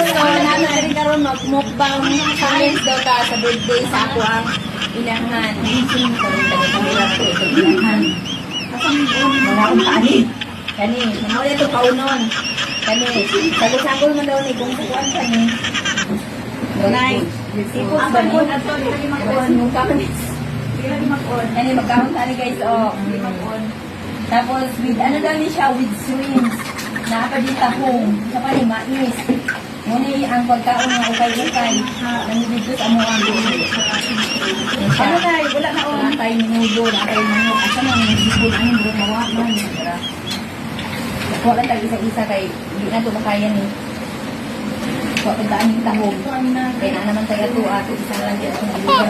So, namin na rin karoon mag-mukbang challenge daw ta sa birthday sa ako ang ilahan. Karoon taga-kamila ko ito ilahan. Mga akong paani. Kani, mga ito paunon. Kani, sagol-sagol man daw ni kung kukuan ka ni. Tunay. Sipos ba ni? Kani, magkahon tali guys, oh. Tapos, with ano daw ni siya, with sweets. Nakapagitahong. Sa pa ni mais. Muni ang pagkaon ng ukay-ukay. Nanibigos ang mga buhay. Ano tayo? Wala na o. Wala tayo minudo. Wala tayo manok. Asa na ang nagibol. Ano yung mawa man. Wala tayo isa-isa kay hindi na ito makayan eh. Wala tayo daan yung tahong. Kaya na naman tayo ito at isang lang dyan ang ilugan.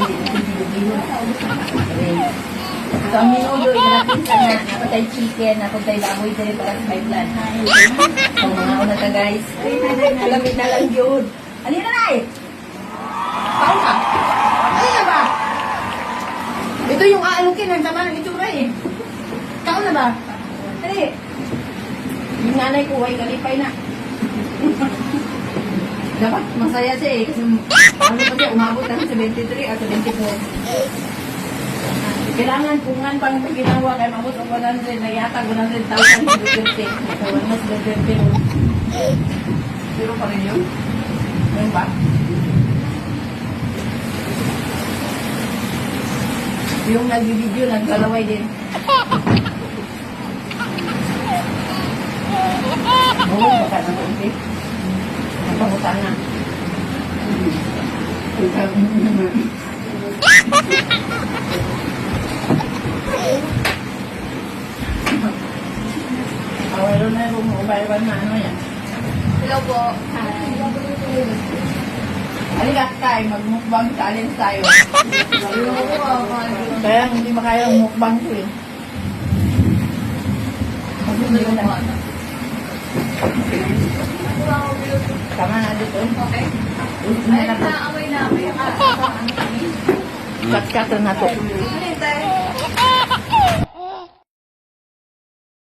Hindi so, ang minudo, inalapin ka na. Napag tayo chicken, napag tayo baboy dito para sa pipeline. So, mga una ka guys. Malamig na lang yun. Alina na eh! Paano ka? Alina ba? Ito yung aanukin, ang tama ng itsura eh. Kaon na ba? Dali. Yung nanay ko, ay kalipay na. Dapat masaya siya eh. Kasi paano pa siya, umabot na sa 23 at 24. Kailangan pungan pang ginawa kay mabot o 100 na yata 100,000 150. So, mas 150. Zero pa rin yun? Ano ba? Yung nag-video, nagkalaway din. Oo, baka na kunti. Napamutan na. Awalo na yung mobile na ano yan. Hello po. Halika tayo, mag-mukbang challenge tayo. Kaya hindi makaya ang mukbang ko eh. Tama na dito. Okay. Ay, na-away na. Kat-kat na to.